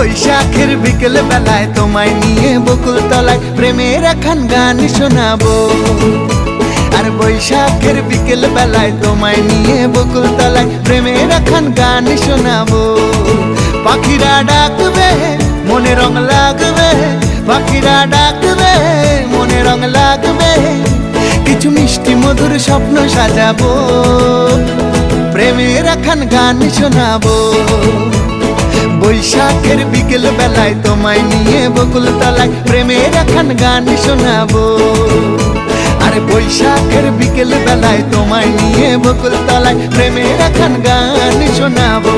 বৈশাখের বিকেল বেলায় তোমায় নিয়ে বকুল তলায় প্রেমের একখান গান শোনাবো। আর বৈশাখের বিকেল বেলায় তোমায় নিয়ে বকুল তলায় প্রেমের একখান গান শোনাবো। পাখিরা ডাকবে মনে রং লাগবে, পাখিরা ডাকবে মনে রং লাগবে, কিছু মিষ্টি মধুর স্বপ্ন সাজাবো, প্রেমের একখান গান শোনাবো। বৈশাখের বিকেল বেলায় তোমায় নিয়ে বকুল তলায় প্রেমের একখান গান শোনাবো। আর বৈশাখের বিকেল বেলায় তোমায় নিয়ে বকুল তলায় প্রেমের একখান গান শোনাবো।